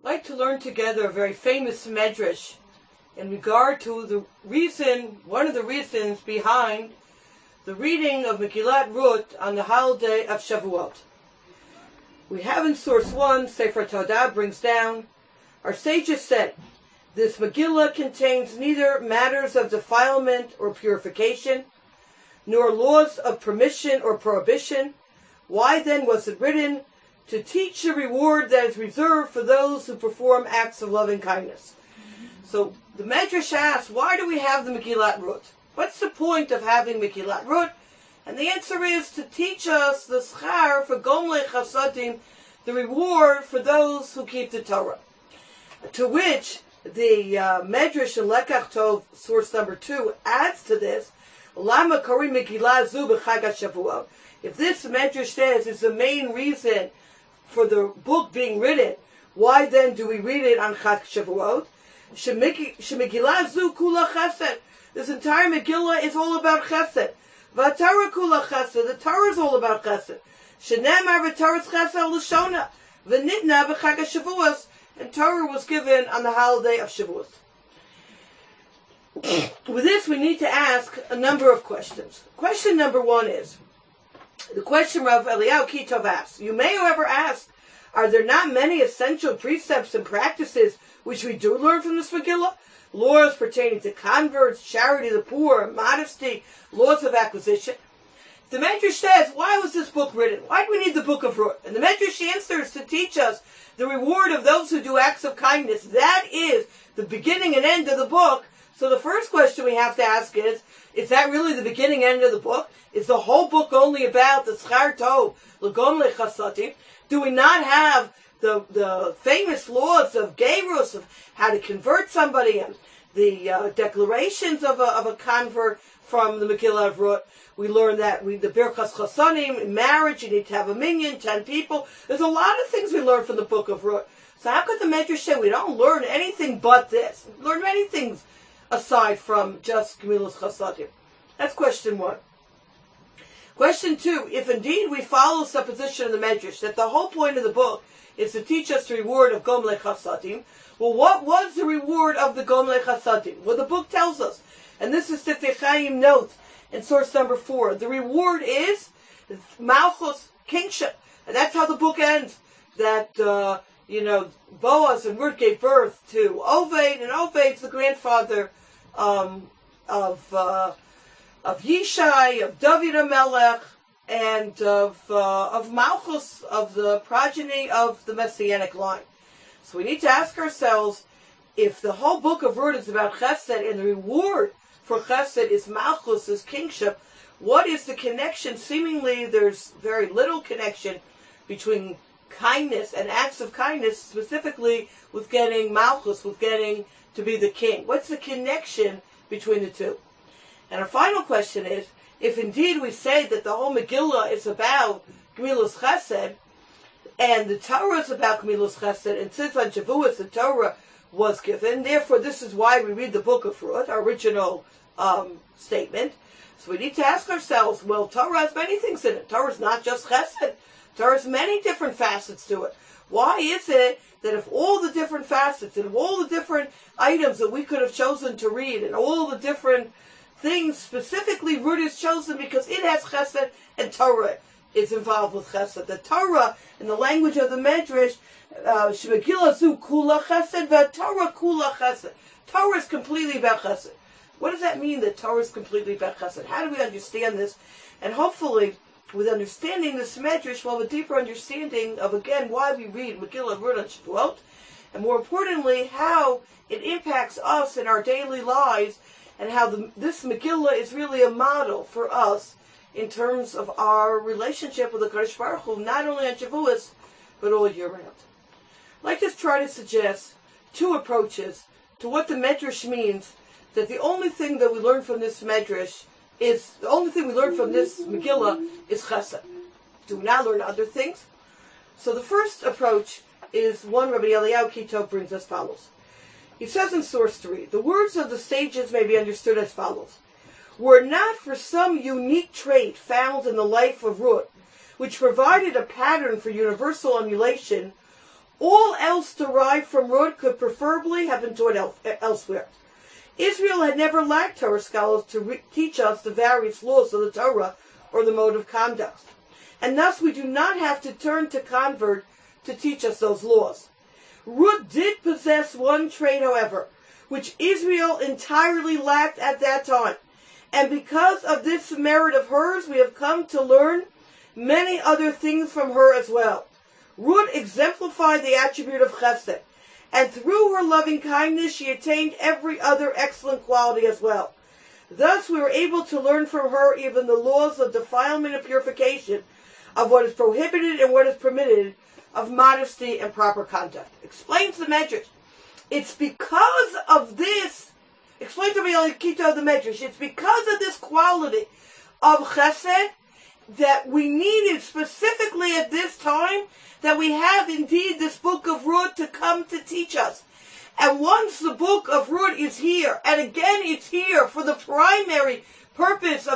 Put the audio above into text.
like to learn together a very famous medrash in regard to the reason, one of the reasons behind the reading of Megillat Ruth on the holiday of Shavuot. We have in source 1, Sefer Torah brings down, our sages said, this Megillah contains neither matters of defilement or purification, nor laws of permission or prohibition. Why then was it written? To teach the reward that is reserved for those who perform acts of loving kindness. So the Medrash asks, why do we have the Megillat Ruth? What's the point of having Megillat Ruth? And the answer is to teach us the schar for Gomlei Chasadim, the reward for those who keep the Torah. To which the Medrash in Lekach Tov, source number 2, adds to this, Lama Kori Megillah Zu B'Chag HaShavuot. If this Medrash says is the main reason for the book being written, why then do we read it on Chag Shavuot? Shemegillah Zu Kula Chesed. This entire Megillah is all about Chesed. V'Torah Kula Chesed. The Torah is all about Chesed. Shenemar v'Torah's Chesed l'Shona. V'Nitna b'Chag HaShavuos. And Torah was given on the holiday of Shavuot. With this, we need to ask a number of questions. Question number 1 is, the question Rav Eliyahu Kitov asks, you may however ask, are there not many essential precepts and practices which we do learn from this Megillah? Laws pertaining to converts, charity to the poor, modesty, laws of acquisition. The Medrash says, why was this book written? Why do we need the book of Ruth? And the Medrash answers to teach us the reward of those who do acts of kindness. That is the beginning and end of the book. So the first question we have to ask is that really the beginning and end of the book? Is the whole book only about the Schar Tov, L'Gomlei Chasadim? Do we not have the famous laws of Gerus, of how to convert somebody, and the declarations of a convert from the Megillah of Ruth? We learn that the Birchas Chasanim, in marriage, you need to have a minyan, 10 people. There's a lot of things we learn from the book of Ruth. So how could the Medrash say we don't learn anything but this? We learn many things aside from just Gemilas Chasadim. That's question 1. Question 2, if indeed we follow the supposition of the Medrash that the whole point of the book is to teach us the reward of Gomlei Chasadim, well, what was the reward of the Gomlei Chasadim? Well, the book tells us, and this is Tifei Chaim notes in source number 4, the reward is Malchus, kingship. And that's how the book ends, that, Boaz and Ruth gave birth to Oved, and Oved's the grandfather of Yishai, of David HaMelech, and of Malchus, of the progeny of the Messianic line. So we need to ask ourselves, if the whole book of Ruth is about Chesed, and the reward for Chesed is Malchus, is kingship, what is the connection? Seemingly there's very little connection between kindness and acts of kindness, specifically with getting Malchus, with getting to be the king. What's the connection between the two? And our final question is, if indeed we say that the whole Megillah is about Gemilas Chesed, and the Torah is about Gemilas Chesed, and since on Shavuos the Torah was given, therefore this is why we read the book of Ruth, our original statement. So we need to ask ourselves, well, Torah has many things in it. Torah is not just Chesed. Torah has many different facets to it. Why is it that if all the different facets and all the different items that we could have chosen to read and all the different things, specifically Ruth is chosen because it has Chesed and Torah is involved with Chesed. The Torah, in the language of the Medrash, Shemegillah Zu Kula Chesed, VaTorah Kula Chesed. Torah is completely about Chesed. What does that mean, that Torah is completely about Chesed? How do we understand this? And hopefully, with understanding this Medrash, we'll have a deeper understanding of, again, why we read Megillah Ruth on Shavuot, and more importantly, how it impacts us in our daily lives, and how this Megillah is really a model for us in terms of our relationship with the Kadosh Baruch Hu, not only on Shavuos, but all year round. I'd like to try to suggest 2 approaches to what the Medrash means, that the only thing that we learn from this Medrash is, the only thing we learn from this Megillah is Chesed. Do we now learn other things? So the first approach is one Rabbi Eliyahu Kitov brings as follows. He says in source 3, the words of the sages may be understood as follows. Were it not for some unique trait found in the life of Ruth, which provided a pattern for universal emulation, All else derived from Ruth could preferably have been taught elsewhere. Israel had never lacked Torah scholars to teach us the various laws of the Torah or the mode of conduct. And thus we do not have to turn to convert to teach us those laws. Ruth did possess one trait, however, which Israel entirely lacked at that time. And because of this merit of hers, we have come to learn many other things from her as well. Ruth exemplified the attribute of chesed, and through her loving kindness she attained every other excellent quality as well. Thus we were able to learn from her even the laws of defilement and purification, of what is prohibited and what is permitted, of modesty and proper conduct. Explains the Medrash. It's because of this, explain to me on the Kita of the Medrash, it's because of this quality of chesed that we needed specifically at this time, that we have indeed this book of Ruth to come to teach us. And once the book of Ruth is here, and again it's here for the primary purpose of